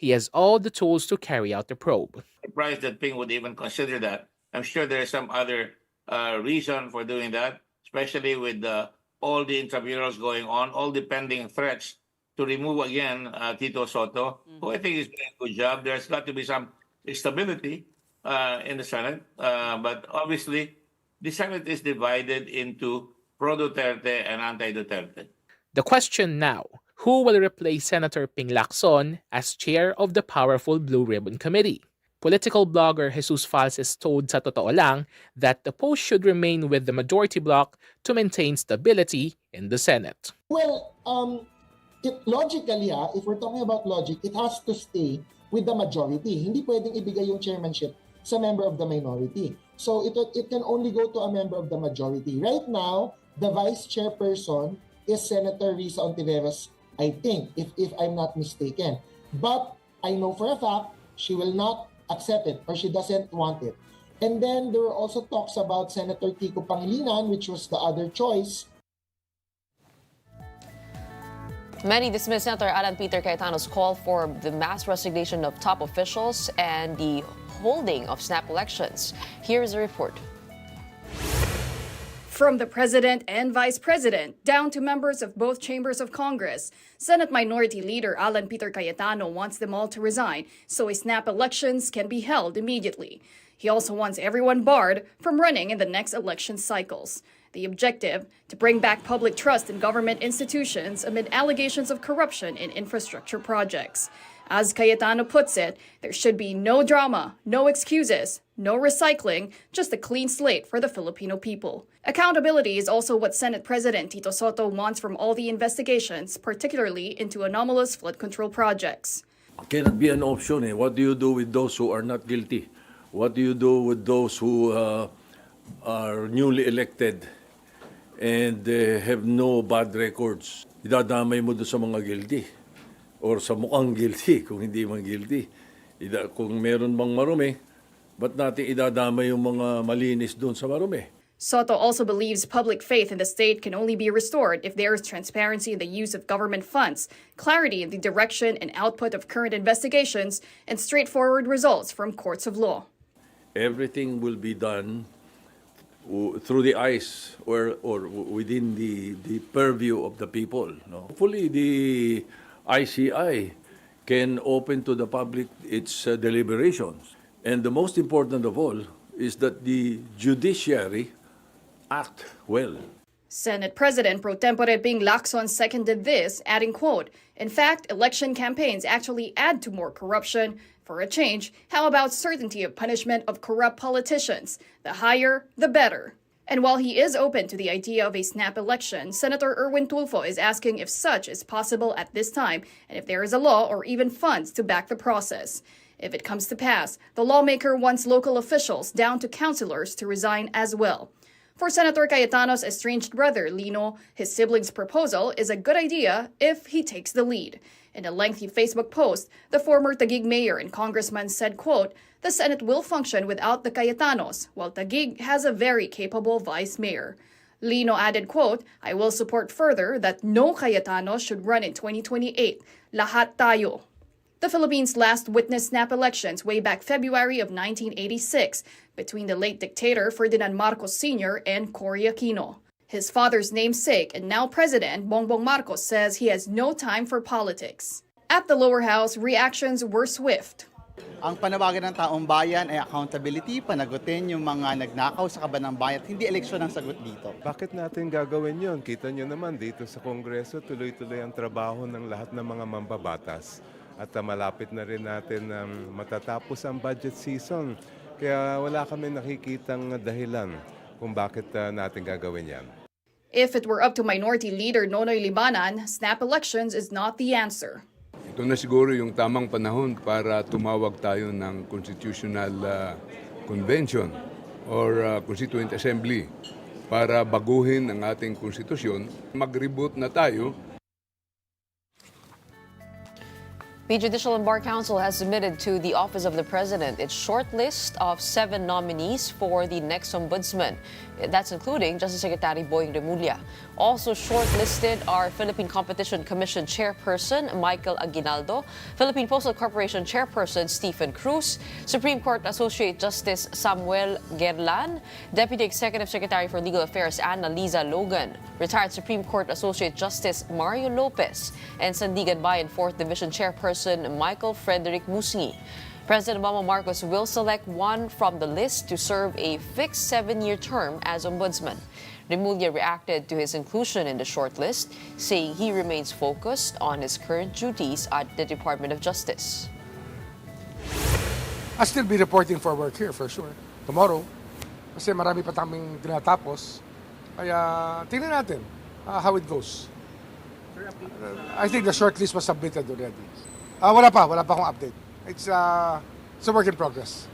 he has all the tools to carry out the probe. Surprised that Ping would even consider that. I'm sure there is some other reason for doing that, especially with all the intramuros going on, all the pending threats to remove again Tito Soto, who I think is doing a good job. There's got to be some stability in the Senate, but obviously the Senate is divided into pro-Duterte and anti-Duterte. The question now, who will replace Senator Ping Lacson as chair of the powerful Blue Ribbon Committee? Political blogger Jesus Falces told Sa Totoo Lang that the post should remain with the majority bloc to maintain stability in the Senate. Well, logically, if we're talking about logic, it has to stay with the majority. Hindi pwedeng ibigay yung chairmanship sa member of the minority. So it can only go to a member of the majority. Right now, the vice chairperson is Senator Risa Ontiveros, I think, if I'm not mistaken. But I know for a fact she will not accept it or she doesn't want it. And then there were also talks about Senator Kiko Pangilinan, which was the other choice. Many dismissed Senator Alan Peter Cayetano's call for the mass resignation of top officials and the holding of snap elections. Here's a report. From the President and Vice President down to members of both chambers of Congress, Senate Minority Leader Alan Peter Cayetano wants them all to resign so snap elections can be held immediately. He also wants everyone barred from running in the next election cycles. The objective, to bring back public trust in government institutions amid allegations of corruption in infrastructure projects. As Cayetano puts it, there should be no drama, no excuses, no recycling, just a clean slate for the Filipino people. Accountability is also what Senate President Tito Soto wants from all the investigations, particularly into anomalous flood control projects. Cannot be an option. What do you do with those who are not guilty? What do you do with those who are newly elected and have no bad records? Idadamay mo doon sa mga guilty or sa mukhang guilty kung hindi man guilty. Kung meron bang marumi, ba't natin idadamay yung mga malinis doon sa marumi? Soto also believes public faith in the state can only be restored if there is transparency in the use of government funds, clarity in the direction and output of current investigations, and straightforward results from courts of law. Everything will be done through the eyes or within the purview of the people. No? Hopefully, the ICI can open to the public its deliberations. And the most important of all is that the judiciary act well. Senate President Pro Tempore Ping Lacson seconded this, adding, quote, "In fact, election campaigns actually add to more corruption. For a change, how about certainty of punishment of corrupt politicians? The higher, the better." And while he is open to the idea of a snap election, Senator Erwin Tulfo is asking if such is possible at this time and if there is a law or even funds to back the process. If it comes to pass, the lawmaker wants local officials down to councilors to resign as well. For Senator Cayetano's estranged brother, Lino, his sibling's proposal is a good idea if he takes the lead. In a lengthy Facebook post, the former Taguig mayor and congressman said, quote, "The Senate will function without the Cayetanos, while Taguig has a very capable vice mayor." Lino added, quote, "I will support further that no Cayetano should run in 2028. Lahat tayo." The Philippines last witnessed snap elections way back February of 1986 between the late dictator Ferdinand Marcos Sr. and Cory Aquino. His father's namesake and now President Bongbong Marcos says he has no time for politics. At the lower house, reactions were swift. Ang panawagan ng taong bayan ay accountability, panagutin yung mga nagnakaw sa kaban ng bayan. Hindi eleksyon ang sagot dito. Bakit natin gagawin yon? Kita nyo naman dito sa Kongreso, tuloy-tuloy ang trabaho ng lahat ng mga mambabatas. At malapit na rin natin matatapos ang budget season. Kaya wala kami nakikitang dahilan kung bakit natin gagawin yan. If it were up to Minority Leader Nonoy Libanan, snap elections is not the answer. Ito na siguro yung tamang panahon para tumawag tayo ng Constitutional Convention or Constituent Assembly para baguhin ang ating konstitusyon. Mag-reboot na tayo. The Judicial and Bar Council has submitted to the Office of the President its short list of 7 nominees for the next Ombudsman. That's including Justice Secretary Boying Remulla. Also shortlisted are Philippine Competition Commission Chairperson Michael Aguinaldo, Philippine Postal Corporation Chairperson Stephen Cruz, Supreme Court Associate Justice Samuel Gerlan, Deputy Executive Secretary for Legal Affairs Anna Liza Logan, retired Supreme Court Associate Justice Mario Lopez, and Sandigan Bayan 4th Division Chairperson Michael Frederick Musngi. President Bongbong Marcos will select one from the list to serve a fixed 7-year term as Ombudsman. Remulla reacted to his inclusion in the shortlist, saying he remains focused on his current duties at the Department of Justice. I'll still be reporting for work here for sure. Tomorrow, kasi marami pa taming tinatapos. Kaya tingnan natin how it goes. I think the shortlist was submitted already. Wala pa akong update. It's a work in progress.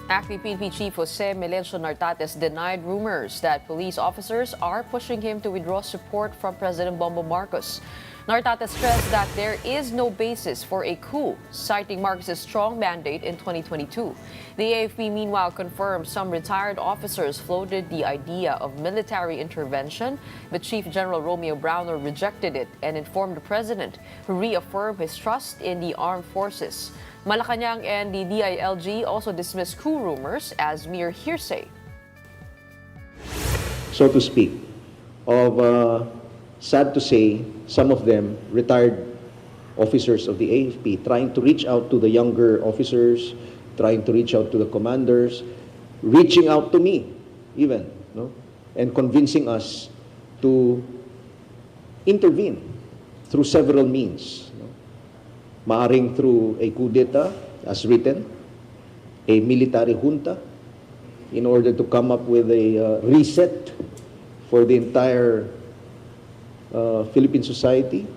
Acting PNP Chief Jose Melencio Nartates denied rumors that police officers are pushing him to withdraw support from President Bongbong Marcos. Nartates stressed that there is no basis for a coup, citing Marcos' strong mandate in 2022. The AFP meanwhile confirmed some retired officers floated the idea of military intervention, but Chief General Romeo Browner rejected it and informed the president, who reaffirmed his trust in the armed forces. Malacanang and the DILG also dismissed coup rumors as mere hearsay. So to speak, sad to say, some of them, retired officers of the AFP, trying to reach out to the younger officers, trying to reach out to the commanders, reaching out to me even, no? And convincing us to intervene through several means. No? Maaring through a coup d'etat, as written, a military junta, in order to come up with a reset for the entire Philippine society,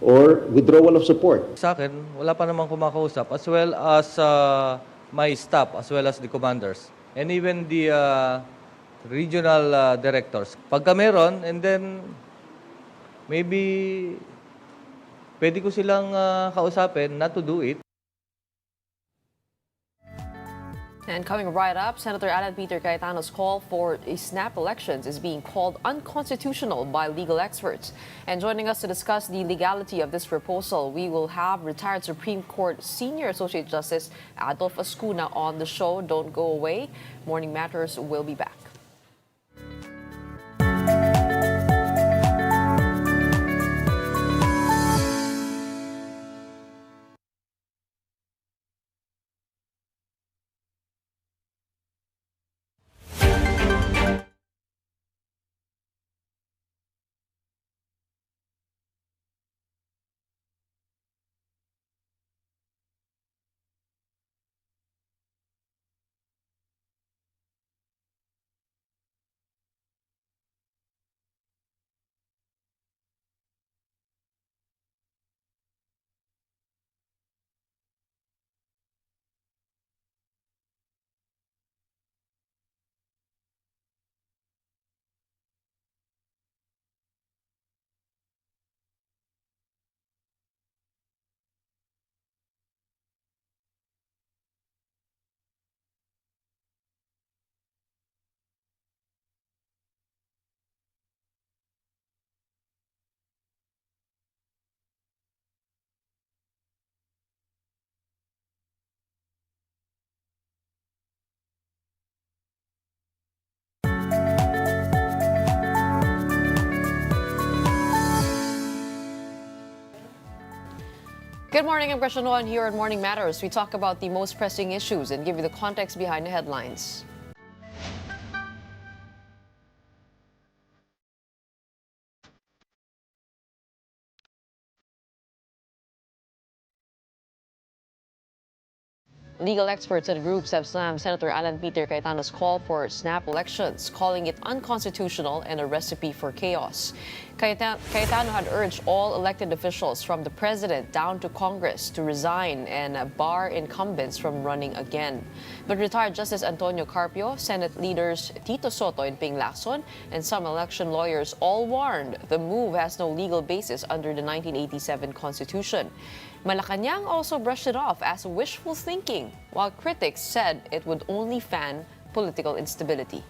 or withdrawal of support. Sa akin, wala pa namang kumakausap, as well as my staff, as well as the commanders, and even the regional directors. Pagka meron, and then maybe pwede ko silang kausapin not to do it. And coming right up, Senator Alan Peter Cayetano's call for snap elections is being called unconstitutional by legal experts. And joining us to discuss the legality of this proposal, we will have retired Supreme Court Senior Associate Justice Adolf Ascuna on the show. Don't go away. Morning Matters will be back. Good morning, I'm Gretchen Noan here on Morning Matters. We talk about the most pressing issues and give you the context behind the headlines. Legal experts and groups have slammed Senator Alan Peter Cayetano's call for snap elections, calling it unconstitutional and a recipe for chaos. Cayetano had urged all elected officials from the president down to Congress to resign and bar incumbents from running again. But retired Justice Antonio Carpio, Senate leaders Tito Soto and Ping Lacson, and some election lawyers all warned the move has no legal basis under the 1987 Constitution. Malacanang also brushed it off as wishful thinking, while critics said it would only fan political instability.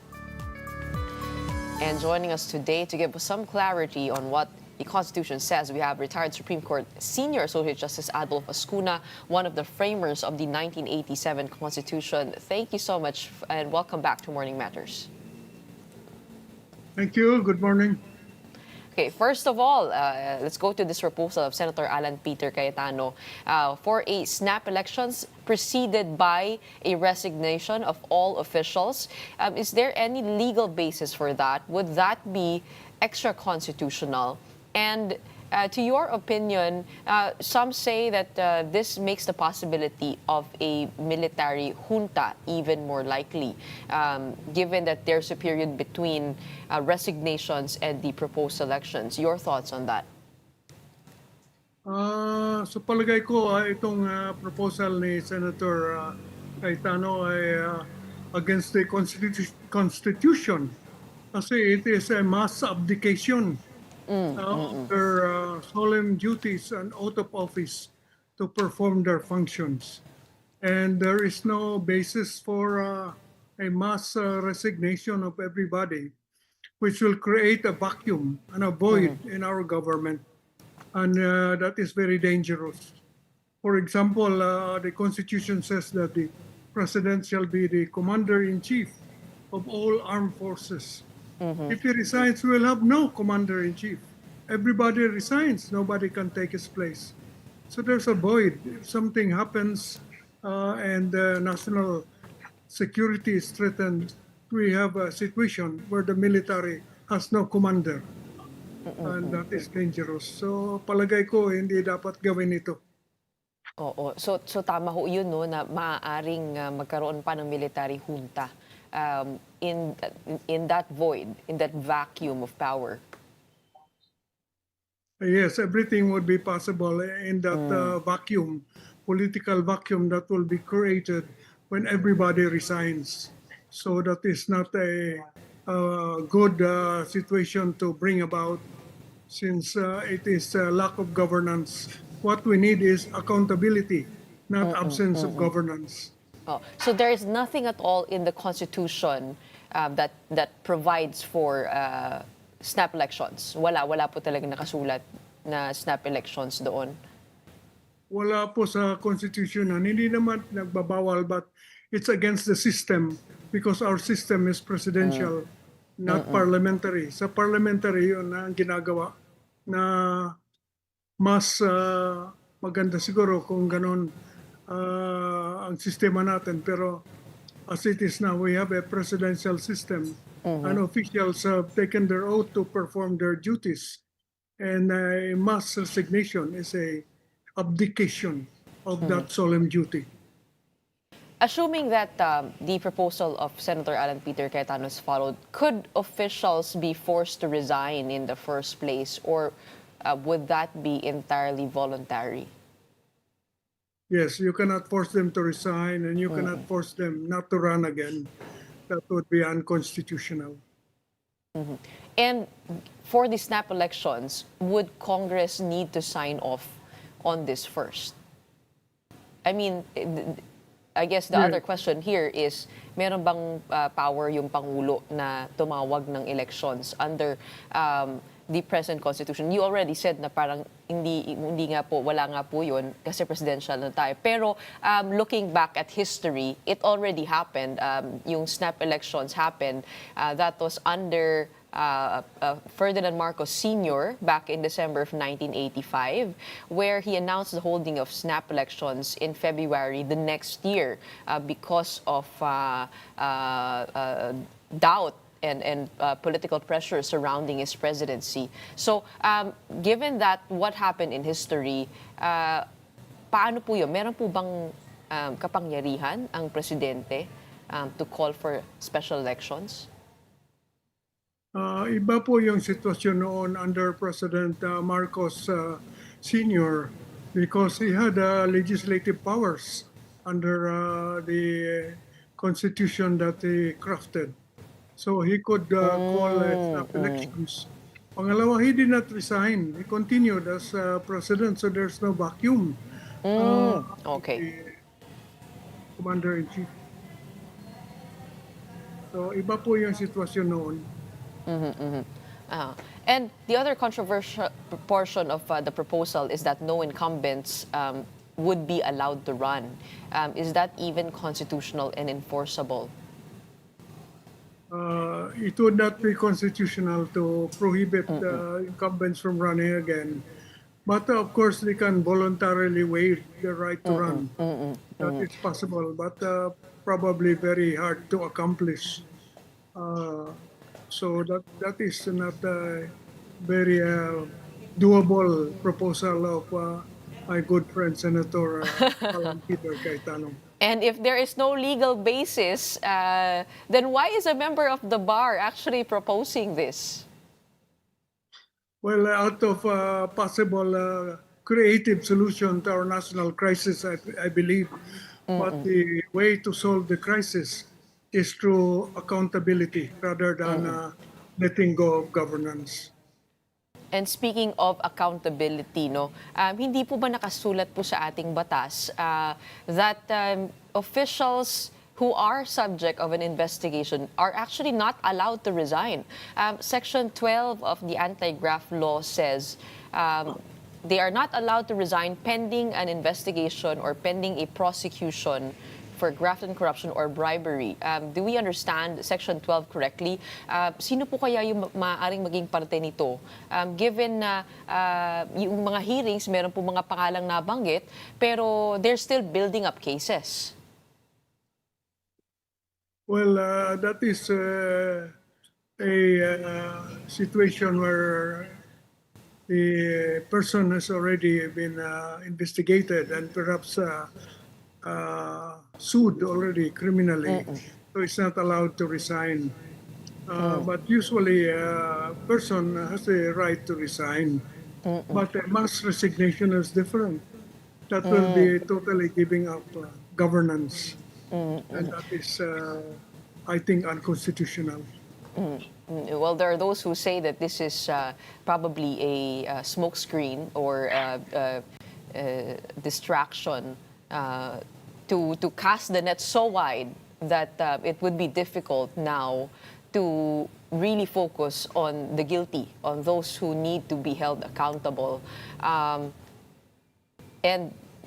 And joining us today to give us some clarity on what the Constitution says, we have retired Supreme Court Senior Associate Justice Adolf Ascuna, one of the framers of the 1987 Constitution. Thank you so much and welcome back to Morning Matters. Thank you. Good morning. Okay, first of all, let's go to this proposal of Senator Alan Peter Cayetano for a snap elections preceded by a resignation of all officials. Is there any legal basis for that? Would that be extra constitutional? And to your opinion, some say that this makes the possibility of a military junta even more likely, given that there's a period between resignations and the proposed elections. Your thoughts on that? So palagay ko itong proposal ni Senator Cayetano ay against the Constitution kasi it is a mass abdication of their solemn duties and oath of office to perform their functions. And there is no basis for a mass resignation of everybody, which will create a vacuum and a void in our government. And that is very dangerous. For example, the Constitution says that the President shall be the Commander-in-Chief of all armed forces. If he resigns, we will have no Commander-in-Chief. Everybody resigns. Nobody can take his place. So there's a void. If something happens and national security is threatened, we have a situation where the military has no commander. And that is dangerous. So palagay ko hindi dapat gawin ito. Oo. So tama ho yun, no, na maaaring magkaroon pa ng military junta in that void, in that vacuum of power. Yes, everything would be possible in that vacuum, political vacuum that will be created when everybody resigns. So that is not a good situation to bring about, since it is a lack of governance. What we need is accountability, not absence of governance. Oh, so there is nothing at all in the Constitution that provides for snap elections. Wala po talaga nakasulat na snap elections doon. Wala po sa Constitution. Hindi naman nagbabawal, but it's against the system because our system is presidential, not parliamentary. Sa parliamentary yun ang ginagawa na mas maganda siguro kung ganon ang sistema natin. Pero as it is now, we have a presidential system and officials have taken their oath to perform their duties. And a mass resignation is a abdication of that solemn duty. Assuming that the proposal of Senator Alan Peter Cayetano is followed, could officials be forced to resign in the first place, or would that be entirely voluntary? Yes, you cannot force them to resign and you cannot force them not to run again. That would be unconstitutional. And for the snap elections, would Congress need to sign off on this first? I mean, I guess the other question here is, meron bang power yung Pangulo na tumawag ng elections under the present Constitution? You already said na parang hindi nga po, wala nga po yun kasi presidential na tayo. Pero looking back at history, it already happened. Yung snap elections happened. That was under Ferdinand Marcos Sr. back in December of 1985, where he announced the holding of snap elections in February the next year because of doubt and political pressure surrounding his presidency. So, given that what happened in history, paano po yun? Meron po bang kapangyarihan ang presidente to call for special elections? Iba po yung sitwasyon noon under President Marcos Sr. because he had legislative powers under the constitution that he crafted. So he could call snap elections. Pangalawa, he did not resign. He continued as president, so there's no vacuum. Okay. Commander-in-Chief. So iba po yung sitwasyon noon. And the other controversial portion of the proposal is that no incumbents would be allowed to run. Is that even constitutional and enforceable? It would not be constitutional to prohibit incumbents from running again. But of course, they can voluntarily waive the right to run. That is possible, but probably very hard to accomplish. So that is not a very doable proposal of my good friend Senator Peter Cayetano. And if there is no legal basis, then why is a member of the bar actually proposing this? Well, out of possible creative solution to our national crisis, I believe. But the way to solve the crisis is through accountability rather than letting go of governance. And speaking of accountability, no, hindi po ba nakasulat po sa ating batas that officials who are subject of an investigation are actually not allowed to resign? Section 12 of the anti-graft law says they are not allowed to resign pending an investigation or pending a prosecution for graft and corruption or bribery. Do we understand Section 12 correctly? Sino po kaya yung maaaring maging parte nito? Given na yung mga hearings, meron po mga pangalang nabanggit, pero they're still building up cases. Well, that is a situation where the person has already been investigated and perhaps sued already criminally, so it's not allowed to resign. But usually a person has the right to resign, but a mass resignation is different. That will be totally giving up governance, and that is, I think, unconstitutional. Well, there are those who say that this is probably a smokescreen or distraction to cast the net so wide that it would be difficult now to really focus on the guilty, on those who need to be held accountable. And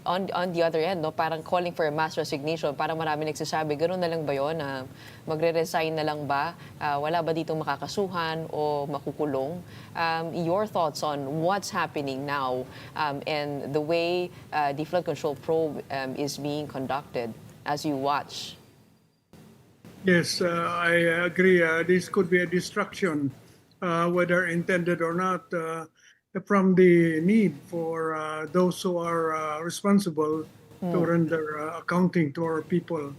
on the other end, no, parang calling for a mass resignation, parang marami nagsasabi, gano'n na lang ba yun? Magre-resign na lang ba? Wala ba dito makakasuhan o makukulong? Your thoughts on what's happening now and the way the flood control probe is being conducted as you watch? Yes, I agree. This could be a distraction, whether intended or not, from the need for those who are responsible to render accounting to our people.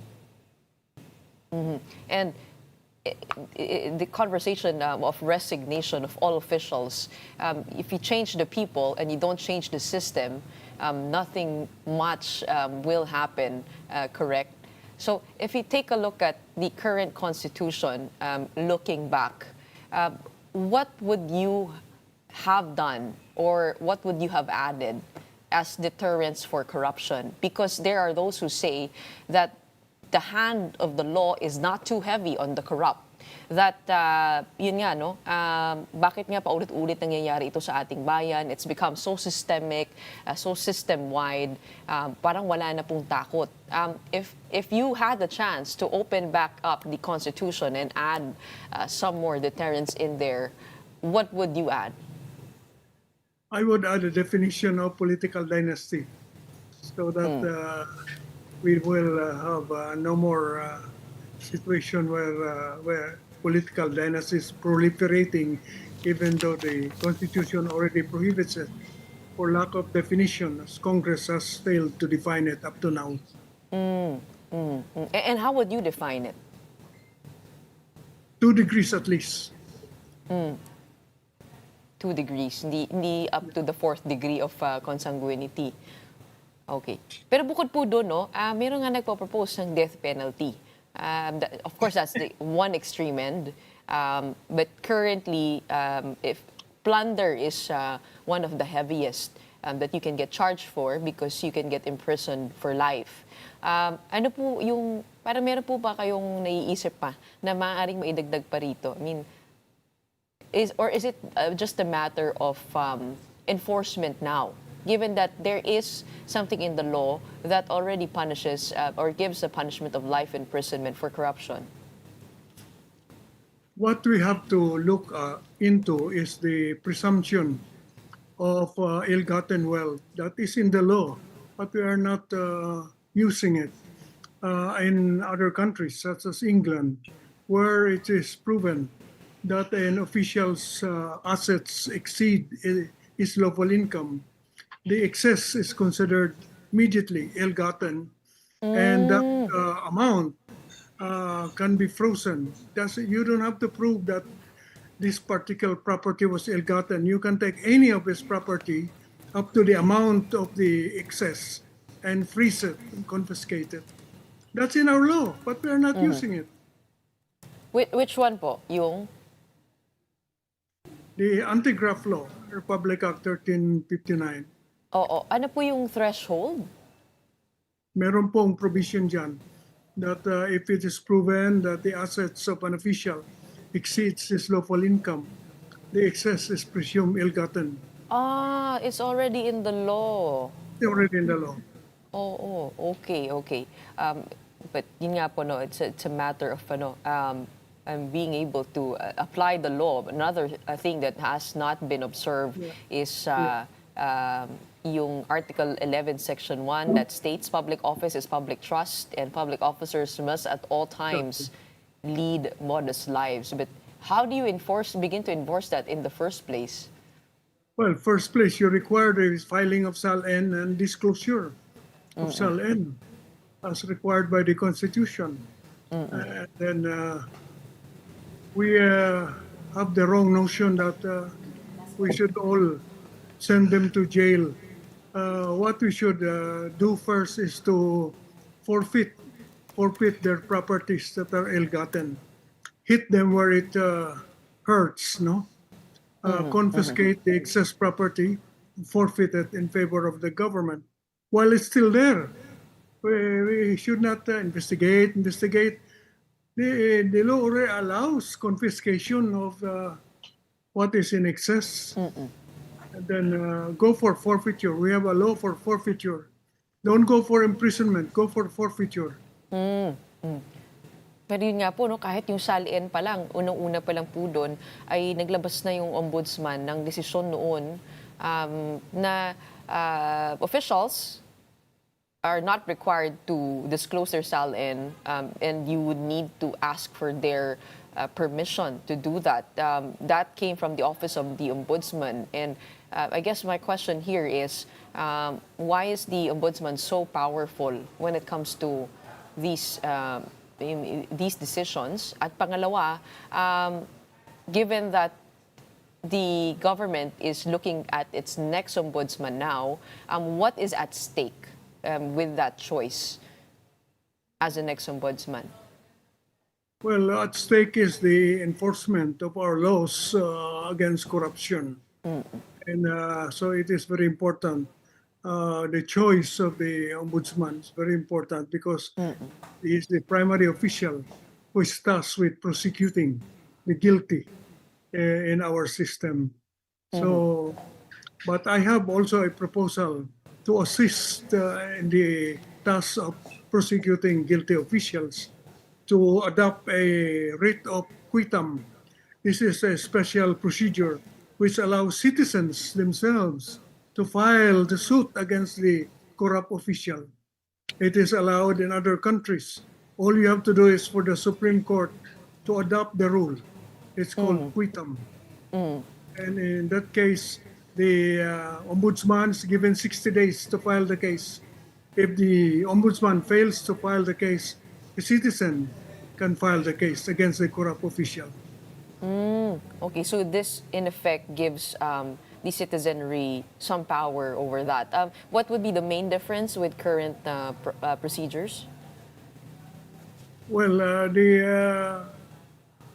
And the conversation of resignation of all officials, if you change the people and you don't change the system, nothing much will happen, correct? So if you take a look at the current constitution, looking back, what would you have done or what would you have added as deterrents for corruption? Because there are those who say that the hand of the law is not too heavy on the corrupt. That, yun nga, no, bakit nga paulit-ulit nangyayari ito sa ating bayan? It's become so systemic, so system-wide, parang wala na pong takot. If you had the chance to open back up the Constitution and add some more deterrents in there, what would you add? I would add a definition of political dynasty so that we will have no more situation where political dynasty is proliferating, even though the Constitution already prohibits it, for lack of definition, as Congress has failed to define it up to now. And how would you define it? 2 degrees at least. 2 degrees, hindi up to the 4th degree of consanguinity. Okay. Pero bukod po doon, no, meron nga nagpo-propose ng death penalty. Of course, that's the one extreme end. But currently, if plunder is one of the heaviest that you can get charged for because you can get imprisoned for life. Ano po yung, parang meron po ba kayong naiisip pa na maaaring maidagdag pa rito? I mean, is it just a matter of enforcement now? Given that there is something in the law that already punishes or gives a punishment of life imprisonment for corruption. What we have to look into is the presumption of ill-gotten wealth that is in the law, but we are not using it in other countries, such as England, where it is proven that an official's assets exceed his lawful income. The excess is considered immediately ill-gotten, and that amount can be frozen. You don't have to prove that this particular property was ill-gotten. You can take any of his property up to the amount of the excess and freeze it and confiscate it. That's in our law, but we are not using it. Which one po? Yung? The Anti-Graft Law, Republic Act 1359. Oo. Ano po yung threshold? Meron pong provision dyan that if it is proven that the assets of an official exceeds his lawful income, the excess is presumed ill-gotten. Ah, it's already in the law. It's already in the law. Oh, okay. But yun nga po, no, it's a matter of being able to apply the law. Another thing that has not been observed is yung Article 11, Section 1 that states public office is public trust and public officers must at all times lead modest lives. But how do you begin to enforce that in the first place? Well, first place, you require the filing of SAL-N and disclosure of SAL-N as required by the Constitution. And then we have the wrong notion that we should all send them to jail. What we should do first is to forfeit their properties that are ill-gotten. Hit them where it hurts, no? Confiscate the excess property, forfeit it in favor of the government. While it's still there, we should not investigate. The law already allows confiscation of what is in excess. And then go for forfeiture. We have a law for forfeiture. Don't go for imprisonment. Go for forfeiture. Pero yun nga po, no, kahit yung SAL-N pa lang, unang-una pa lang po doon, ay naglabas na yung Ombudsman ng desisyon noon na officials are not required to disclose their SAL-N and you would need to ask for their permission to do that. That came from the Office of the Ombudsman. And I guess my question here is, why is the Ombudsman so powerful when it comes to these decisions? At pangalawa, given that the government is looking at its next ombudsman now, what is at stake with that choice as a next ombudsman? Well, at stake is the enforcement of our laws against corruption. And so it is very important. The choice of the ombudsman is very important because he is the primary official who is tasked with prosecuting the guilty in our system. So, but I have also a proposal to assist in the task of prosecuting guilty officials to adopt a writ of quitam. This is a special procedure which allows citizens themselves to file the suit against the corrupt official. It is allowed in other countries. All you have to do is for the Supreme Court to adopt the rule. It's called quitam. And in that case, the ombudsman is given 60 days to file the case. If the ombudsman fails to file the case, the citizen can file the case against the corrupt official. Okay, so this in effect gives the citizenry some power over that. What would be the main difference with current procedures? Well,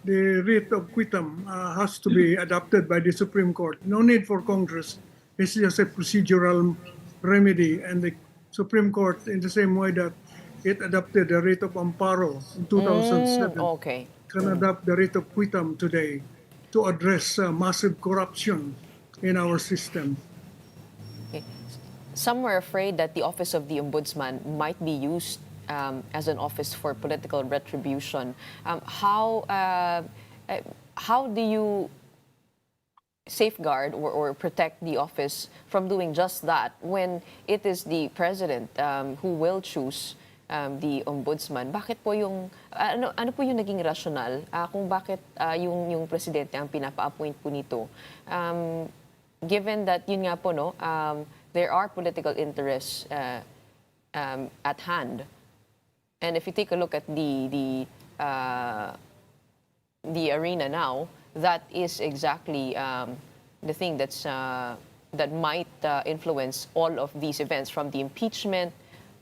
the writ of quitam has to be adopted by the Supreme Court. No need for Congress. It's just a procedural remedy. And the Supreme Court, in the same way that it adopted the writ of amparo in 2007, Okay. can adopt the writ of quitam today. to address massive corruption in our system. Okay. Some were afraid that the office of the Ombudsman might be used as an office for political retribution. How do you safeguard or protect the office from doing just that when it is the president who will choose the ombudsman? Bakit po yung ano po yung naging rational kung bakit yung presidente ang pinapa-appoint po nito? Given that yun nga po no, there are political interests at hand. And if you take a look at the arena now, that is exactly the thing that might influence all of these events, from the impeachment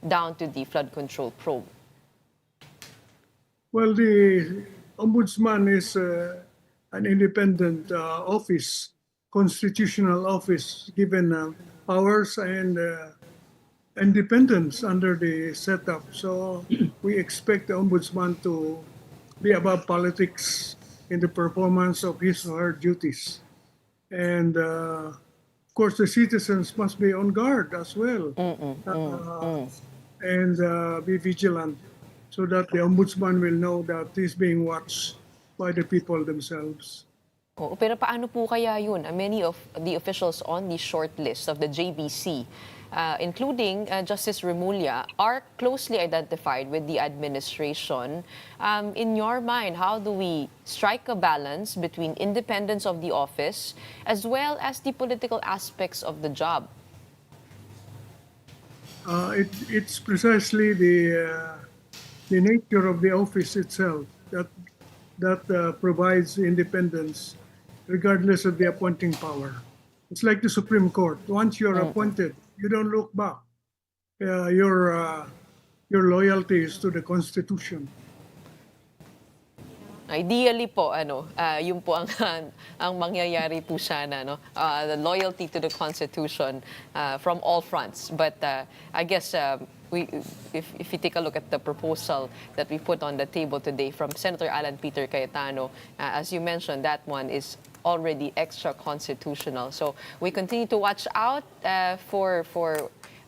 down to the flood control probe. Well, the Ombudsman is an independent office, constitutional office, given powers and independence under the setup. So we expect the Ombudsman to be above politics in the performance of his or her duties. And of course, the citizens must be on guard as well and be vigilant so that the Ombudsman will know that he's being watched by the people themselves. Oo, pero paano po kaya yun? Many of the officials on the shortlist of the JBC, including Justice Remulla, are closely identified with the administration. In your mind, how do we strike a balance between independence of the office as well as the political aspects of the job? It's precisely the nature of the office itself that provides independence regardless of the appointing power. It's like the Supreme Court. Once you're appointed, you don't look back. Your loyalty is to the Constitution. Ideally po, yun po ang mangyayari po sana, no? The loyalty to the Constitution from all fronts. But I guess if you take a look at the proposal that we put on the table today from Senator Alan Peter Cayetano, as you mentioned, that one is already extra constitutional. So we continue to watch out for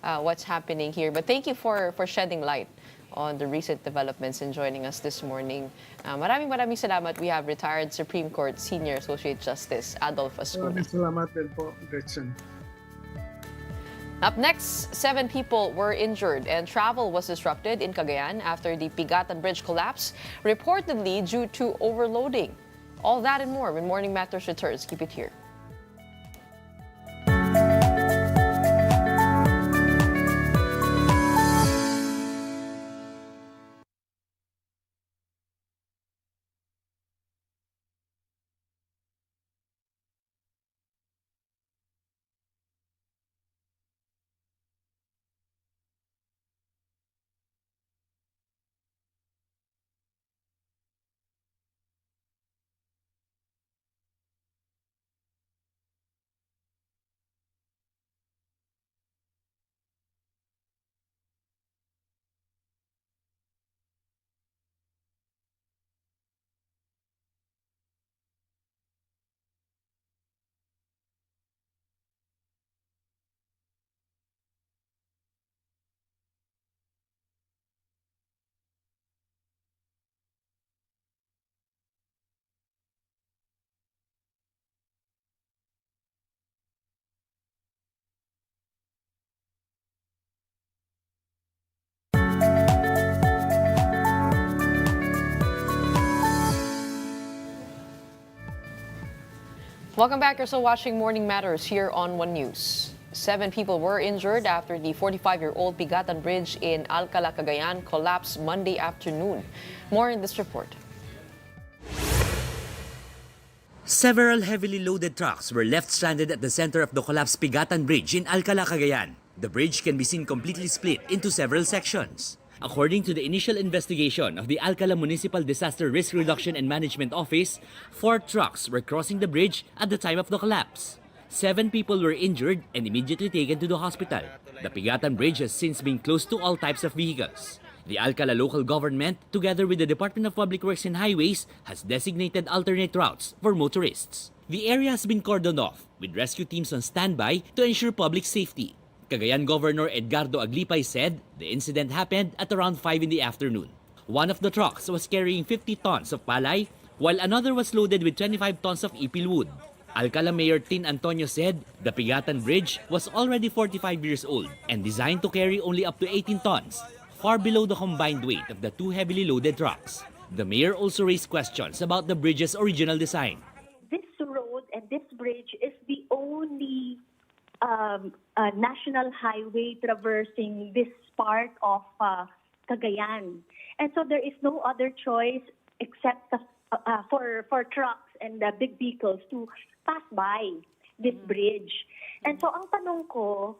what's happening here. But thank you for shedding light on the recent developments and joining us this morning. Maraming salamat. We have retired Supreme Court Senior Associate Justice Adolf Ascuna. Maraming salamat din po, Gretchen. Up next, 7 people were injured and travel was disrupted in Cagayan after the Pigatan Bridge collapse, reportedly due to overloading. All that and more when Morning Matters returns. Keep it here. Welcome back. You're still watching Morning Matters here on One News. 7 people were injured after the 45-year-old Pigatan Bridge in Alcala, Cagayan collapsed Monday afternoon. More in this report. Several heavily loaded trucks were left stranded at the center of the collapsed Pigatan Bridge in Alcala, Cagayan. The bridge can be seen completely split into several sections. According to the initial investigation of the Alcala Municipal Disaster Risk Reduction and Management Office, 4 trucks were crossing the bridge at the time of the collapse. 7 people were injured and immediately taken to the hospital. The Pigatan Bridge has since been closed to all types of vehicles. The Alcala local government, together with the Department of Public Works and Highways, has designated alternate routes for motorists. The area has been cordoned off, with rescue teams on standby to ensure public safety. Cagayan Governor Edgardo Aglipay said the incident happened at around 5 in the afternoon. One of the trucks was carrying 50 tons of palay, while another was loaded with 25 tons of ipil wood. Alcala Mayor Tin Antonio said the Pigatan Bridge was already 45 years old and designed to carry only up to 18 tons, far below the combined weight of the two heavily loaded trucks. The mayor also raised questions about the bridge's original design. This road and this bridge is the only national highway traversing this part of Cagayan. And so there is no other choice except for trucks and big vehicles to pass by this bridge. And so ang tanong ko,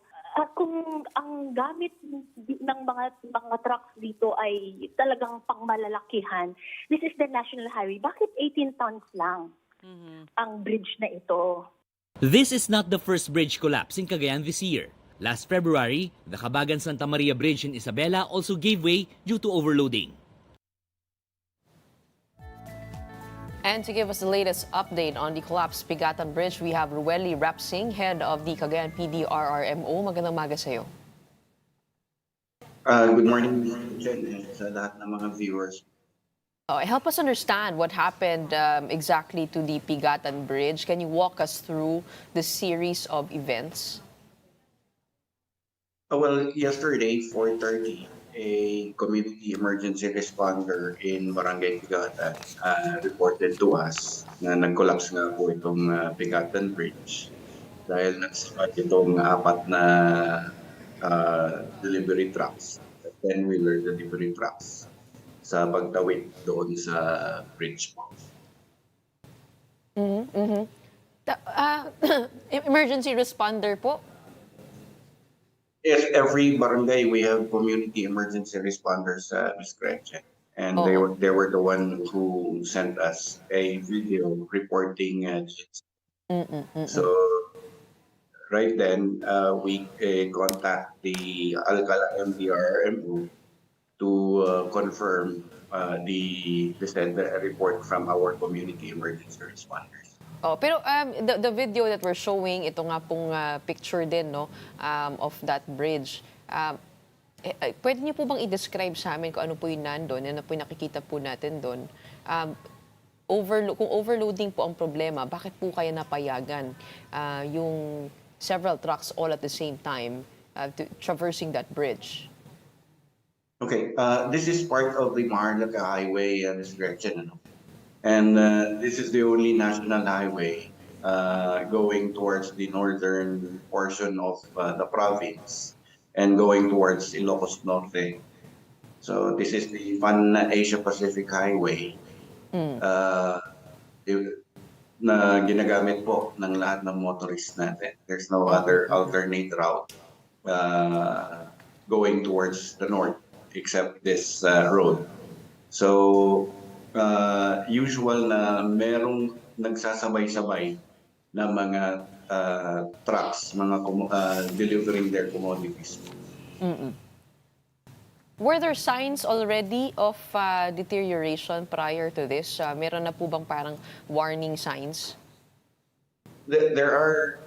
kung ang gamit ng mga trucks dito ay talagang pangmalalakihan, this is the national highway, bakit 18 tons lang ang bridge na ito? This is not the first bridge collapse in Cagayan this year. Last February, the Cabagan Santa Maria Bridge in Isabela also gave way due to overloading. And to give us the latest update on the collapsed Pigatan Bridge, we have Rueli Rapsing, head of the Cagayan PD RRMO. Magandang umaga sa iyo. Good morning, Jen, and sa lahat ng mga viewers. Help us understand what happened exactly to the Pigatan Bridge. Can you walk us through the series of events? Well, yesterday, 4:30, a community emergency responder in Barangay Pigatan reported to us na nag-collapse nga po itong Pigatan Bridge dahil nagsapat itong apat na delivery trucks, 10-wheeler delivery trucks, sa pagtawid doon sa bridge po. Emergency responder po? Yes, every barangay we have community emergency responders, Ms. Gretchen, and they were the one who sent us a video reporting. So right then we contact the Alcala MDRMO to confirm the report from our community emergency responders. Pero the video that we're showing, ito nga pong picture din no, of that bridge. Pwede niyo po bang i-describe sa amin kung ano po yung nandun, ano po yung nakikita po natin doon? Kung overloading po ang problema, bakit po kaya napayagan yung several trucks all at the same time traversing that bridge? Okay, this is part of the Maharlika Highway, Ms. Gretchen. And this is the only national highway going towards the northern portion of the province and going towards Ilocos Norte. So this is the Pan-Asia-Pacific Highway na ginagamit po ng lahat ng motorists natin. There's no other alternate route going towards the north except this road. So usual na merong nagsasabay-sabay na mga trucks, mga delivering their commodities. Were there signs already of deterioration prior to this? Meron na po bang parang warning signs? There are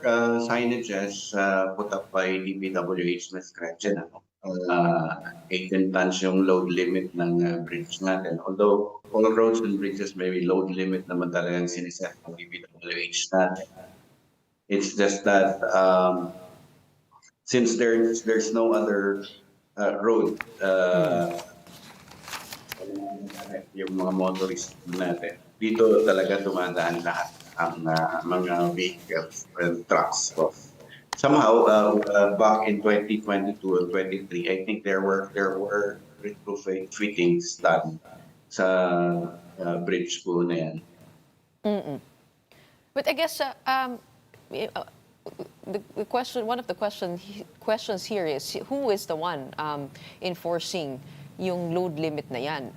signages put up by DPWH, Ms. Gretchen. 18 tons yung load limit ng bridge natin. Although all roads and bridges may be load limit naman talagang siniset ng DPWH natin. It's just that since there's no other road, yung mga motorists natin, dito talaga dumadaan lahat ang mga vehicles and trucks. Somehow, back in 2022 and 23, I think there were retrofitting done sa bridge po na yan. But I guess the question, one of the questions here is who is the one enforcing yung load limit na yan.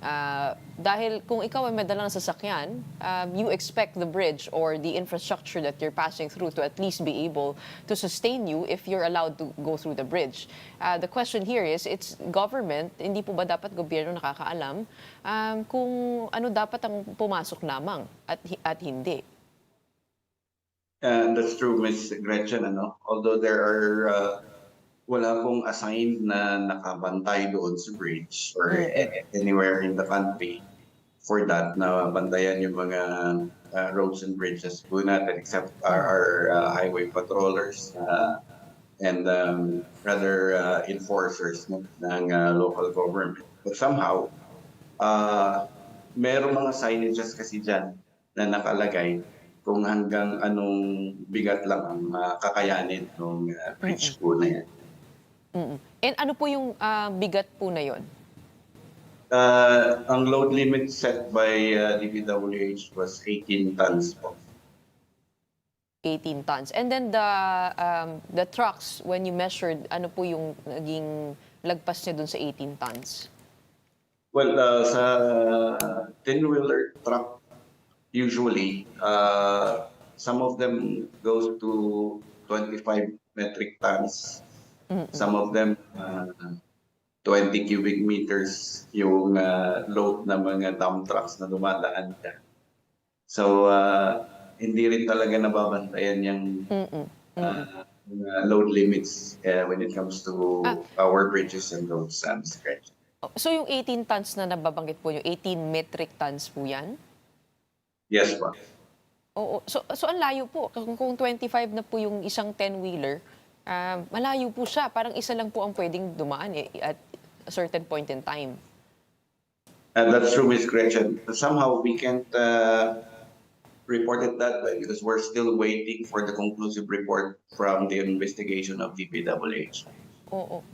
Dahil kung ikaw ay may dalang sasakyan, you expect the bridge or the infrastructure that you're passing through to at least be able to sustain you if you're allowed to go through the bridge. The question here is, it's government, hindi po ba dapat gobyerno nakakaalam kung ano dapat ang pumasok lamang at hindi? That's true, Ms. Gretchen. Although there are wala pong assigned na nakabantay doon sa bridge or anywhere in the country for that na bantayan yung mga roads and bridges po natin except our highway patrollers and rather enforcers ng local government. But somehow, merong mga signages kasi dyan na nakalagay kung hanggang anong bigat lang ang kakayanin ng bridge po na yan. And ano po yung bigat po na yon? Ang load limit set by DPWH was 18 tons po. 18 tons. And then the trucks, when you measured, ano po yung naging lagpas niya dun sa 18 tons? Well, sa 10-wheeler truck, usually, some of them goes to 25 metric tons. Some of them, 20 cubic meters yung load ng mga dump trucks na dumadaan dyan. So, hindi rin talaga nababantayan yung load limits when it comes to our bridges and roads. So yung 18 tons na nababanggit po, yung 18 metric tons po yan? Yes po. Oo. So ang layo po. Kung 25 na po yung isang 10-wheeler, malayo po siya. Parang isa lang po ang pwedeng dumaan at a certain point in time. And that's true, Ms. Gretchen. Somehow we can't report it that way because we're still waiting for the conclusive report from the investigation of DPWH. Oo.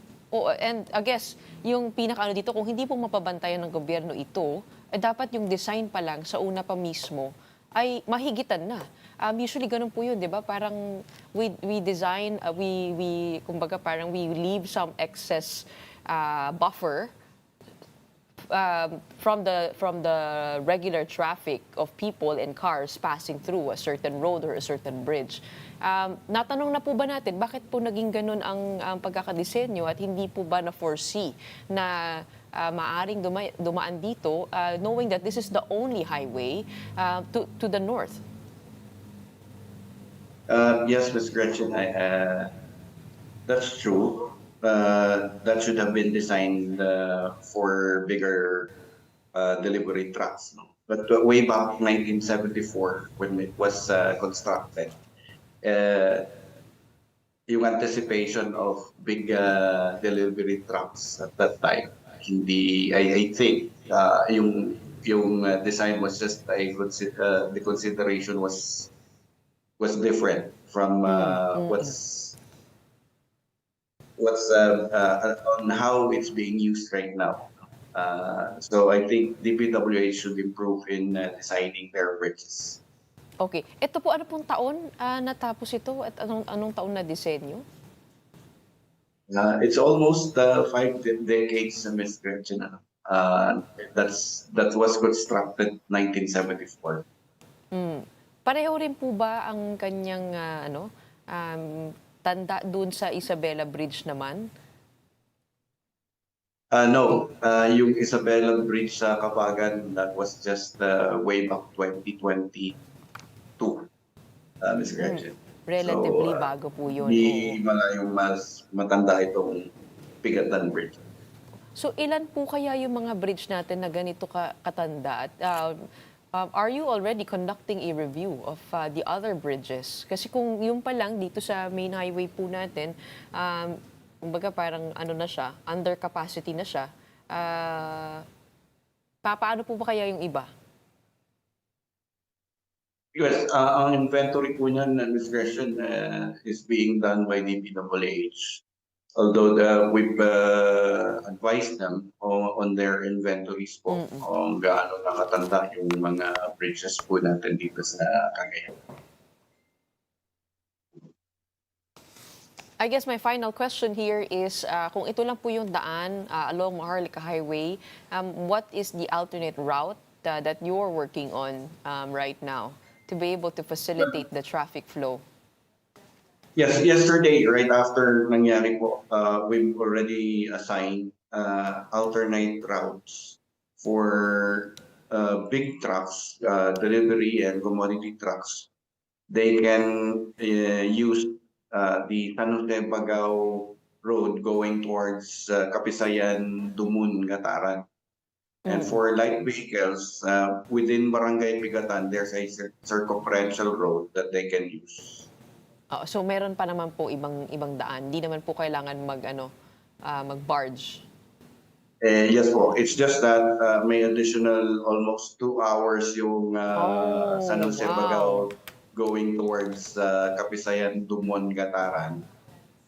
And I guess, yung pinakaano dito, kung hindi po mapabantayan ng gobyerno ito, dapat yung design pa lang sa una pa mismo ay mahigitan na. Usually ganun po yun, di ba? Parang we design, kumbaga parang we leave some excess buffer from the regular traffic of people and cars passing through a certain road or a certain bridge. Natanong na po ba natin, bakit po naging ganun ang pagkakadisenyo at hindi po ba na-foresee na maaring dumaan dito knowing that this is the only highway to the north? Yes, Ms. Gretchen, that's true. That should have been designed for bigger delivery trucks. No? But way back 1974, when it was constructed, yung anticipation of big delivery trucks at that time, hindi, I think, yung design was just, the consideration was different from what's on how it's being used right now. So I think DPWH should improve in designing their bridges. Okay. Ito po, ano pong taon natapos ito at anong taon na disenyo? It's almost 5 decades, Ms. Gretchen. That was constructed 1974. Pareho rin po ba ang kanyang tanda dun sa Isabela Bridge naman? No, yung Isabela Bridge sa Kapagan, that was just way back 2022, Ms. Gretchen. Relatively bago po yun. Hindi malayong mas matanda itong Pigatan Bridge. So ilan po kaya yung mga bridge natin na ganito katanda? At are you already conducting a review of the other bridges? Kasi kung yung pa lang dito sa main highway po natin, kumbaga parang ano na siya, under capacity na siya, paano po ba kaya yung iba? Yes, ang inventory po niyan, Ms. Gretchen, is being done by DPWH. Although we've advised them on their inventories po, kung gaano nakatanda yung mga bridges po natin dito sa Cagayan. I guess my final question here is, kung ito lang po yung daan along Maharlika Highway, what is the alternate route that you're working on right now to be able to facilitate the traffic flow? Yes, yesterday, right after nangyari po, we've already assigned alternate routes for big trucks, delivery and commodity trucks. They can use the San Jose Bagao Road going towards Kapisayan, Dumun, Gataran. And for light vehicles, within Barangay Pigatan, there's a circumferential road that they can use. So meron pa naman po ibang daan. Hindi naman po kailangan mag-barge. Yes po. It's just that may additional almost 2 hours yung San Jose Bagao going towards Kapisayan, Dumon, Gataran.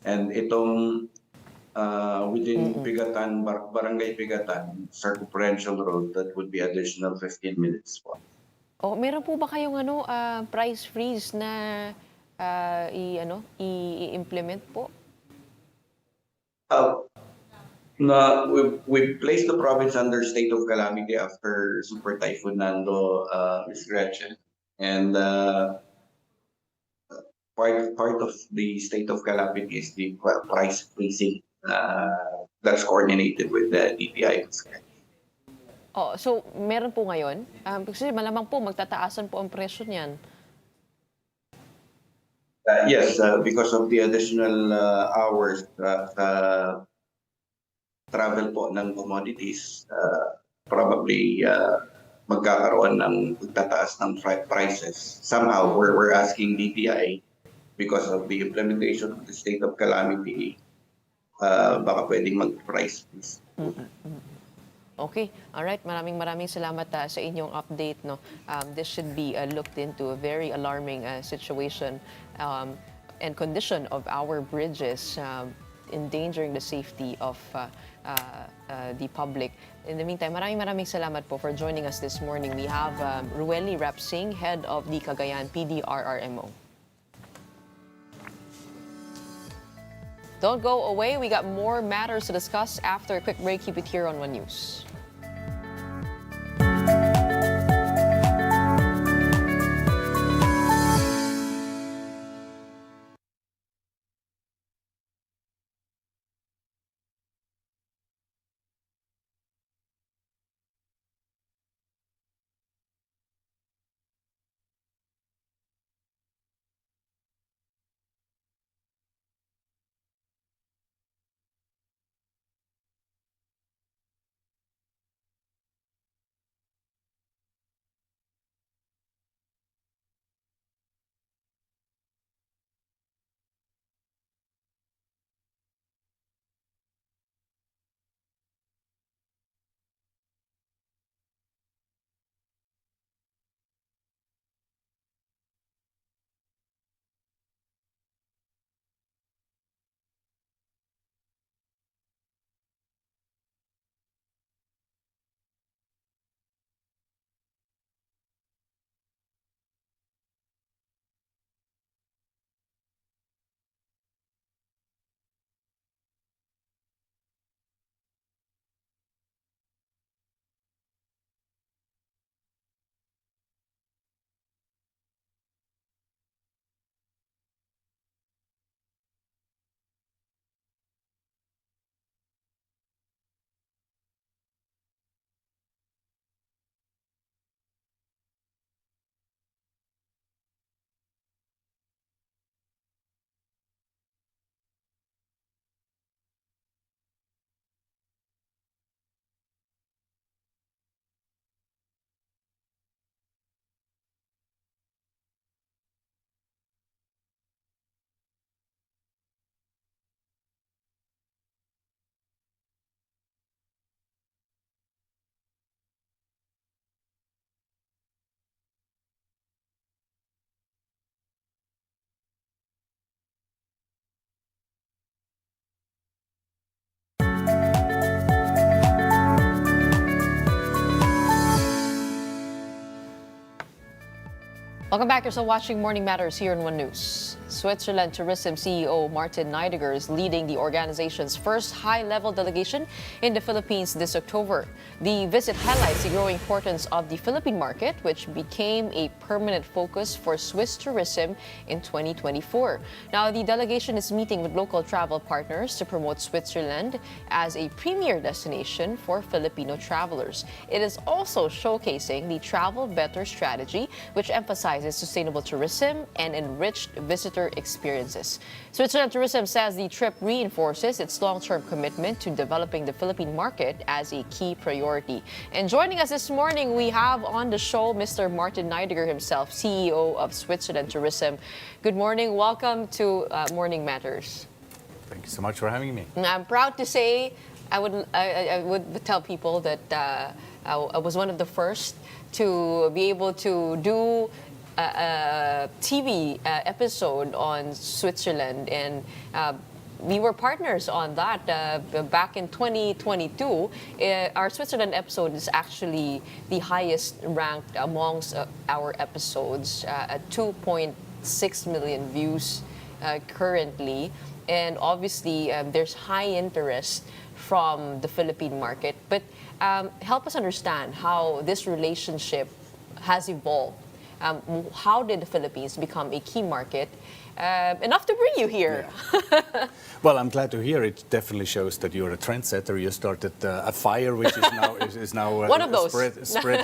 And itong within Pigatan, Barangay Pigatan, circumferential road, that would be additional 15 minutes po. Meron po ba kayong price freeze na i-implement po? We placed the province under state of calamity after Super Typhoon Nando, Ms. Gretchen. And part of the state of calamity is the price freezing that's coordinated with the DTI. So meron po ngayon? Kasi malamang po magtataasan po ang presyo niyan. Yes, because of the additional hours travel po ng commodities, probably magkakaroon ng pagtataas ng prices. Somehow, we're asking DTI, because of the implementation of the state of calamity, baka pwedeng mag-price freeze. Okay, all right. Maraming salamat sa inyong update. No, this should be looked into. A very alarming situation and condition of our bridges, endangering the safety of the public. In the meantime, maraming salamat po for joining us this morning. We have Rueli Rapsing, head of the Cagayan PDRRMO. Don't go away. We got more matters to discuss after a quick break. Keep it here on One News. Welcome back. You're still watching Morning Matters here on One News. Switzerland Tourism CEO Martin Neidegger is leading the organization's first high-level delegation in the Philippines this October. The visit highlights the growing importance of the Philippine market, which became a permanent focus for Swiss tourism in 2024. Now, the delegation is meeting with local travel partners to promote Switzerland as a premier destination for Filipino travelers. It is also showcasing the Travel Better strategy, which emphasizes sustainable tourism and enriched visitor experiences. Switzerland Tourism says the trip reinforces its long-term commitment to developing the Philippine market as a key priority. And joining us this morning, we have on the show Mr. Martin Neidegger himself, CEO of Switzerland Tourism. Good morning. Welcome to Morning Matters. Thank you so much for having me. I'm proud to say I would tell people that I was one of the first to be able to do a TV episode on Switzerland, and we were partners on that back in 2022. Our Switzerland episode is actually the highest ranked amongst our episodes at 2.6 million views currently. And obviously, there's high interest from the Philippine market. But help us understand how this relationship has evolved. How did the Philippines become a key market enough to bring you here? Yeah. Well, I'm glad to hear it. Definitely shows that you're a trendsetter. You started a fire, which is now one of those.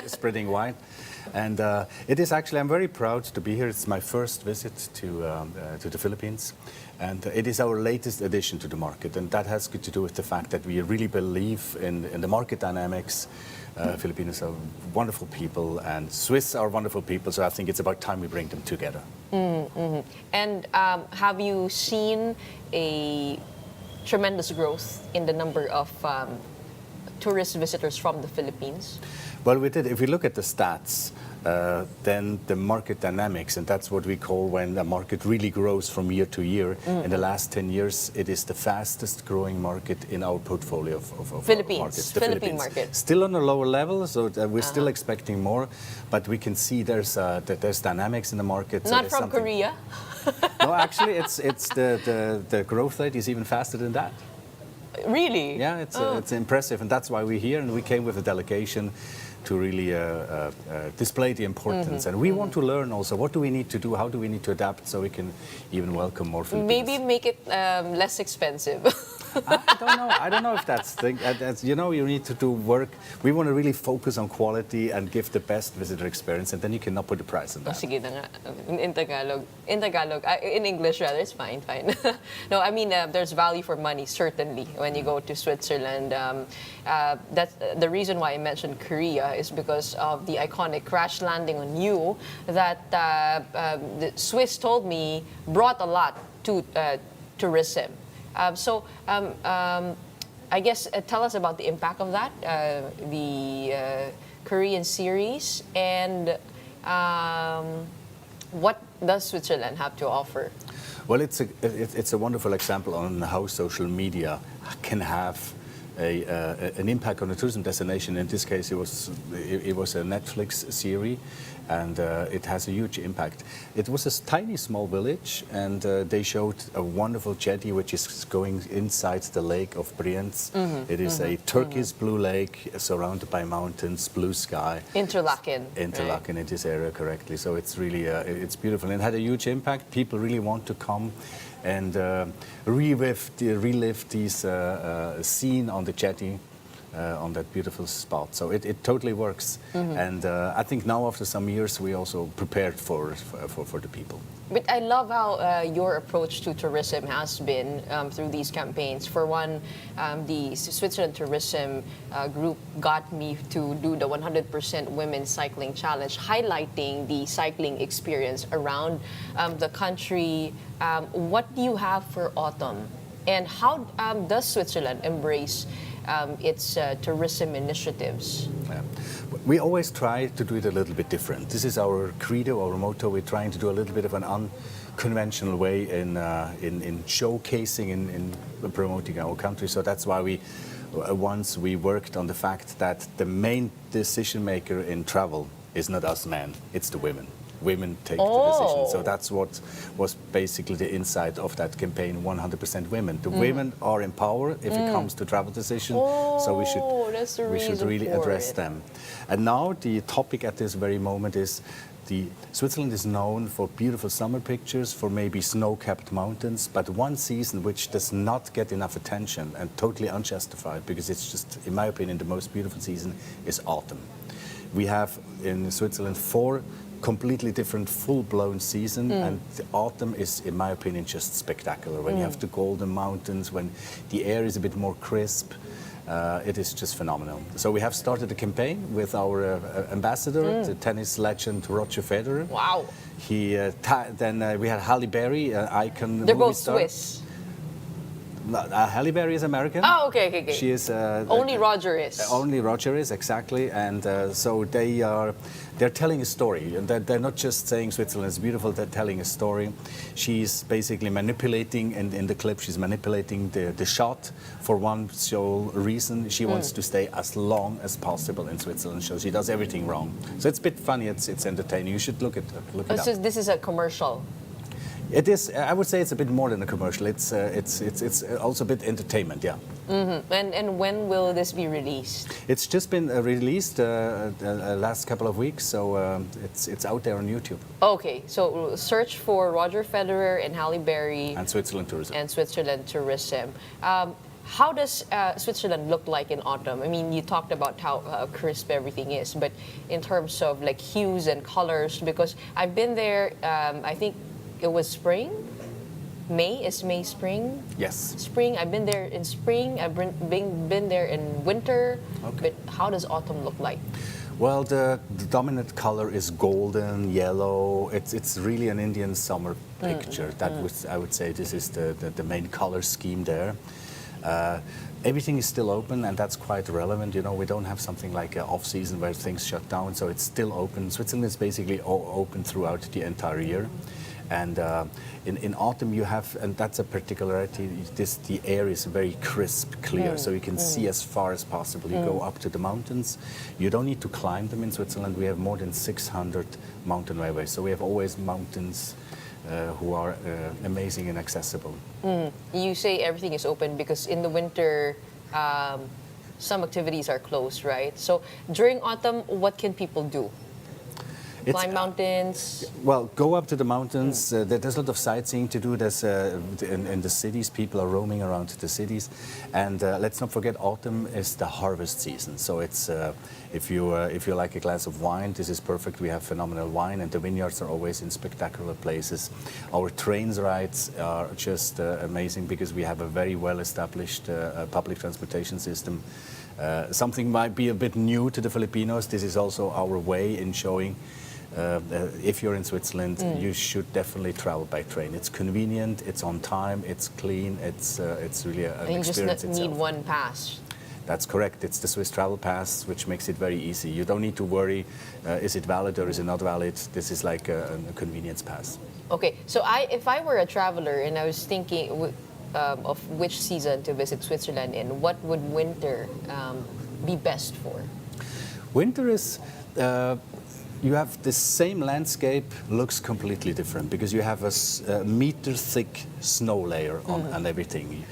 Spreading wide. And it is actually, I'm very proud to be here. It's my first visit to the Philippines. And it is our latest addition to the market. And that has to do with the fact that we really believe in the market dynamics. Filipinos are wonderful people, and Swiss are wonderful people. So I think it's about time we bring them together. Mm-hmm. And have you seen a tremendous growth in the number of tourist visitors from the Philippines? Well, we did. If we look at the stats, then the market dynamics, and that's what we call when a market really grows from year to year. In the last 10 years, it is the fastest growing market in our portfolio of Philippines. markets. The Philippine market. Still on a lower level, so we're still expecting more, but we can see there's dynamics in the market. Not from Korea? No, actually, it's the growth rate is even faster than that. Really? Yeah, it's impressive, and that's why we're here, and we came with a delegation to really display the importance. And we want to learn also, what do we need to do, how do we need to adapt so we can even welcome more Filipinos. Maybe make it less expensive. I don't know if that's the thing. You know, you need to do work. We want to really focus on quality and give the best visitor experience, and then you cannot put a price on that. Sige na nga. In Tagalog. In English rather, it's fine. No, I mean, there's value for money, certainly, when you go to Switzerland. That's the reason why I mentioned Korea is because of the iconic crash landing on you that the Swiss told me brought a lot to tourism. I guess tell us about the impact of that, the Korean series, and what does Switzerland have to offer? Well, it's a wonderful example on how social media can have an impact on a tourism destination. In this case, it was a Netflix series, and it has a huge impact. It was a tiny, small village, and they showed a wonderful jetty which is going inside the lake of Brienz. It is a turquoise blue lake surrounded by mountains, blue sky. Interlaken. Right? In this area, correctly. So it's really it's beautiful, and it had a huge impact. People really want to come and relive this scene on the jetty, on that beautiful spot. So it totally works. And I think now, after some years, we also prepared for the people. But I love how your approach to tourism has been through these campaigns. For one, the Switzerland Tourism group got me to do the 100% Women Cycling Challenge, highlighting the cycling experience around the country. What do you have for autumn? And how does Switzerland embrace its tourism initiatives? Yeah. We always try to do it a little bit different. This is our credo, our motto. We're trying to do a little bit of an unconventional way in showcasing, in promoting our country. So that's why we worked on the fact that the main decision maker in travel is not us men, it's the women. women take the decision. So that's what was basically the insight of that campaign, 100% women. The women are in power if it comes to travel decision, so we should really address them. And now the topic at this very moment is Switzerland is known for beautiful summer pictures, for maybe snow-capped mountains, but one season which does not get enough attention and totally unjustified, because it's just, in my opinion, the most beautiful season is autumn. We have in Switzerland 4 completely different full-blown season, and the autumn is, in my opinion, just spectacular. When you have the golden mountains, when the air is a bit more crisp, it is just phenomenal. So we have started a campaign with our ambassador, the tennis legend Roger Federer. Wow. Then we had Halle Berry, icon. They're movie both star. Swiss. Halle Berry is American. Oh, okay. She is only Roger is. Only Roger is, exactly, and so they're telling a story, and they're not just saying Switzerland is beautiful. They're telling a story. She's basically manipulating in the clip. She's manipulating the shot for one sole reason. She wants to stay as long as possible in Switzerland, so she does everything wrong. So it's a bit funny. It's entertaining. You should look it up. So this is a commercial. It is. I would say it's a bit more than a commercial. It's also a bit entertainment. Yeah. And when will this be released? It's just been released last couple of weeks, so it's out there on YouTube. Okay, so search for Roger Federer and Halle Berry. And Switzerland Tourism. And Switzerland Tourism. How does Switzerland look like in autumn? I mean, you talked about how crisp everything is, but in terms of like hues and colors, because I've been there, I think it was spring. Is May spring? Yes. Spring. I've been there in spring. I've been there in winter. Okay. But how does autumn look like? Well, the dominant color is golden, yellow. It's really an Indian summer picture. I would say this is the main color scheme there. Everything is still open, and that's quite relevant. You know, we don't have something like an off-season where things shut down, so it's still open. Switzerland is basically open throughout the entire year. And in autumn you have, and that's a particularity, the air is very crisp, clear, so you can see as far as possible. You go up to the mountains. You don't need to climb them in Switzerland. We have more than 600 mountain railways, so we have always mountains who are amazing and accessible. You say everything is open because in the winter some activities are closed, right? So during autumn, what can people do? Climb mountains? Well, go up to the mountains. There's a lot of sightseeing to do. There's in the cities, people are roaming around the cities. And let's not forget, autumn is the harvest season. So it's if you like a glass of wine, this is perfect. We have phenomenal wine, and the vineyards are always in spectacular places. Our trains rides are just amazing because we have a very well-established public transportation system. Something might be a bit new to the Filipinos. This is also our way in showing if you're in Switzerland, you should definitely travel by train. It's convenient, it's on time, it's clean, it's really an experience itself. You just need itself. one pass. That's correct. It's the Swiss Travel Pass, which makes it very easy. You don't need to worry, is it valid or is it not valid? This is like a convenience pass. Okay, so if I were a traveler and I was thinking of which season to visit Switzerland in, what would winter be best for? Winter is... you have the same landscape, looks completely different because you have a meter-thick snow layer on everything.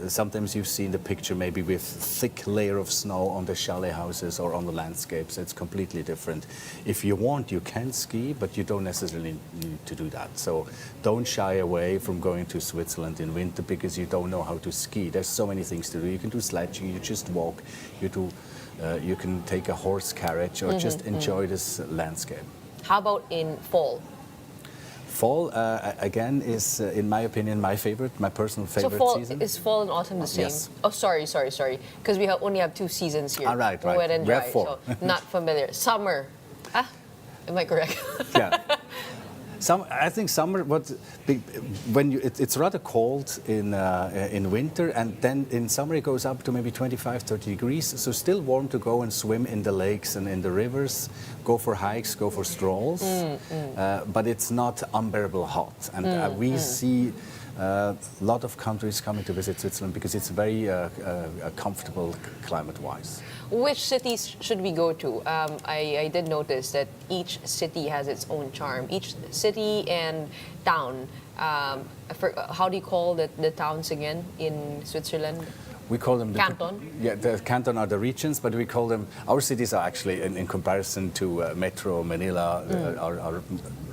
Sometimes you've seen the picture maybe with thick layer of snow on the chalet houses or on the landscapes. It's completely different. If you want, you can ski, but you don't necessarily need to do that. So don't shy away from going to Switzerland in winter because you don't know how to ski. There's so many things to do. You can do sledging, you just walk, you can take a horse carriage or just enjoy this landscape. How about in fall? Fall, again, is, in my opinion, my personal favorite season. Is fall and autumn the same? Yes. Oh, sorry. Because we only have 2 seasons here. Right. Wet and dry, we have 4. so not familiar. Summer. Am I correct? Yeah. I think summer. It's rather cold in winter, and then in summer it goes up to maybe 25, 30 degrees. So still warm to go and swim in the lakes and in the rivers, go for hikes, go for strolls. But it's not unbearable hot, and we see A lot of countries coming to visit Switzerland because it's very comfortable climate-wise. Which cities should we go to? I did notice that each city has its own charm. Each city and town. How do you call the towns again in Switzerland? We call them Canton? Yeah, the canton are the regions, but we call them, our cities are actually, in comparison to Metro, Manila, are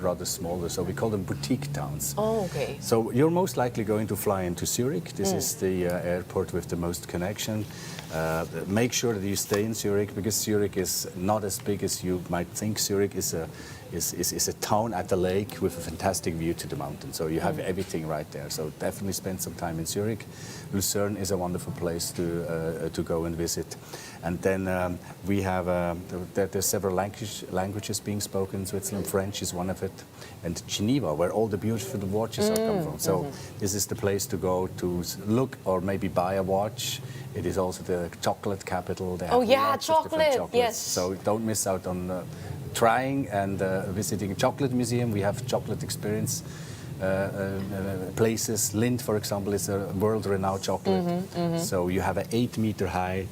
rather smaller, so we call them boutique towns. Oh, okay. So you're most likely going to fly into Zurich. This is the airport with the most connection. Make sure that you stay in Zurich, because Zurich is not as big as you might think. Zurich is a town at the lake with a fantastic view to the mountain. So you have everything right there. So definitely spend some time in Zurich. Lucerne is a wonderful place to go and visit. And then we have, there's several languages being spoken in Switzerland. French is one of it. And Geneva, where all the beautiful watches are come from. So this is the place to go to look or maybe buy a watch. It is also the chocolate capital. They have lots of different chocolates. Yes. So don't miss out on trying and visiting a chocolate museum. We have chocolate experience places. Lindt, for example, is a world-renowned chocolate. So you have an 8-meter-high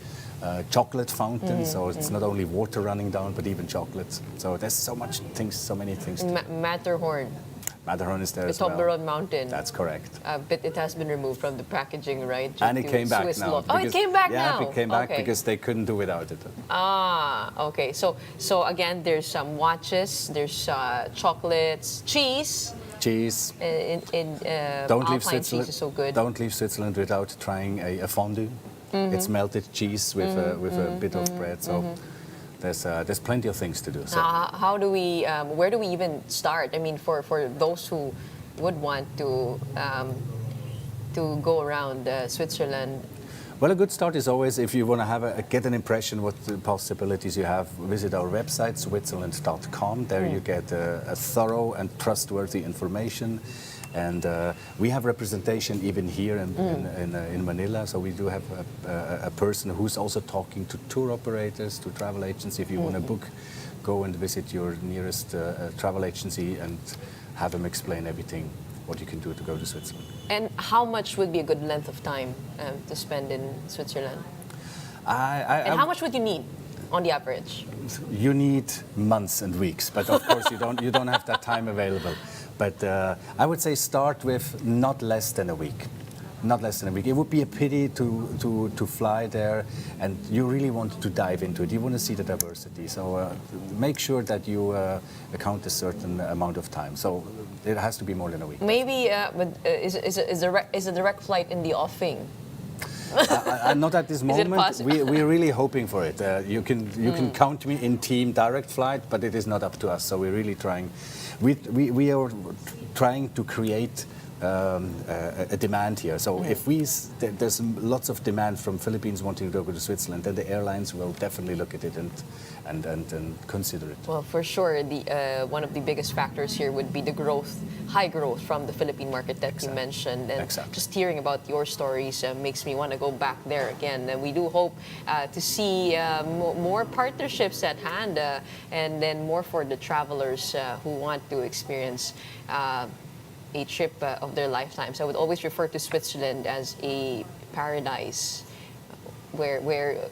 chocolate fountain. So it's not only water running down, but even chocolate. So there's so many things. Matterhorn. Matterhorn is there The as well. Toblerone Mountain. That's correct. But it has been removed from the packaging, right? And it came back Swiss now. law. Oh, it came back now? Yeah, it came back Okay. because they couldn't do without it. Okay. So again, there's some watches, there's chocolates, cheese. Cheese. Don't leave Switzerland. Cheese is so good. Don't leave Switzerland without trying a fondue. It's melted cheese with a bit of bread. So there's plenty of things to do. So. How do we? Where do we even start? I mean, for those who would want to go around Switzerland. Well, a good start is always, if you want to get an impression what the possibilities you have, visit our website, switzerland.com. There you get a thorough and trustworthy information. And we have representation even here in Manila. So we do have a person who's also talking to tour operators, to travel agencies. If you want to book, go and visit your nearest travel agency and have them explain everything, what you can do to go to Switzerland. And how much would be a good length of time to spend in Switzerland? And how much would you need on the average? You need months and weeks, but of course you don't have that time available. But I would say start with not less than a week. Not less than a week. It would be a pity to fly there, and you really want to dive into it. You want to see the diversity. So make sure that you account a certain amount of time. So it has to be more than a week. Maybe, but is a direct flight in the offing? Not at this moment. We're really hoping for it. You can count me in team direct flight, but it is not up to us. So we're really trying. We are trying to create a demand here. So if there's lots of demand from Philippines wanting to go to Switzerland, then the airlines will definitely look at it and consider it. Well, for sure, one of the biggest factors here would be the high growth from the Philippine market that you mentioned. And just hearing about your stories makes me want to go back there again. And we do hope to see more partnerships at hand and then more for the travelers who want to experience a trip of their lifetimes. I would always refer to Switzerland as a paradise where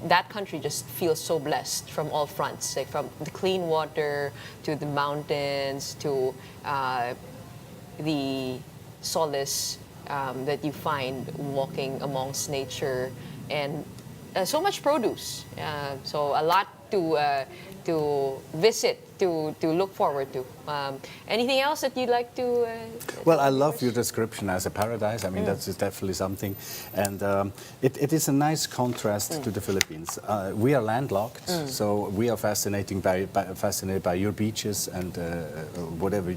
that country just feels so blessed from all fronts, like from the clean water to the mountains to the solace that you find walking amongst nature, and so much produce. So a lot to visit, to look forward to. Anything else that you'd like to? Well, I love your description as a paradise. I mean, that's definitely something, and it is a nice contrast to the Philippines. We are landlocked, so we are fascinated by your beaches and whatever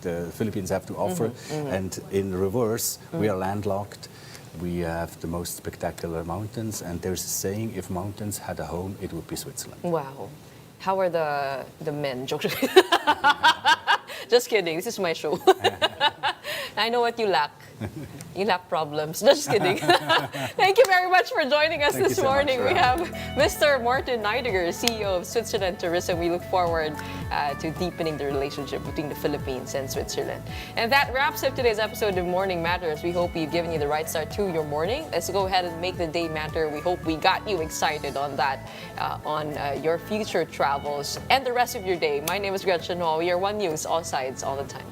the Philippines have to offer. And in reverse, we are landlocked. We have the most spectacular mountains, and there's a saying: if mountains had a home, it would be Switzerland. Wow. How are the men? Joke. Just kidding. This is my show. I know what you lack. You lack problems. Just kidding. Thank you very much for joining us Thank you this so much morning. for We having have Mr. Martin Neidegger, CEO of Switzerland Tourism. We look forward to deepening the relationship between the Philippines and Switzerland. And that wraps up today's episode of Morning Matters. We hope we've given you the right start to your morning. Let's go ahead and make the day matter. We hope we got you excited on that, on your future travels and the rest of your day. My name is Gretchen Ho. We are One News, all sides, all the time.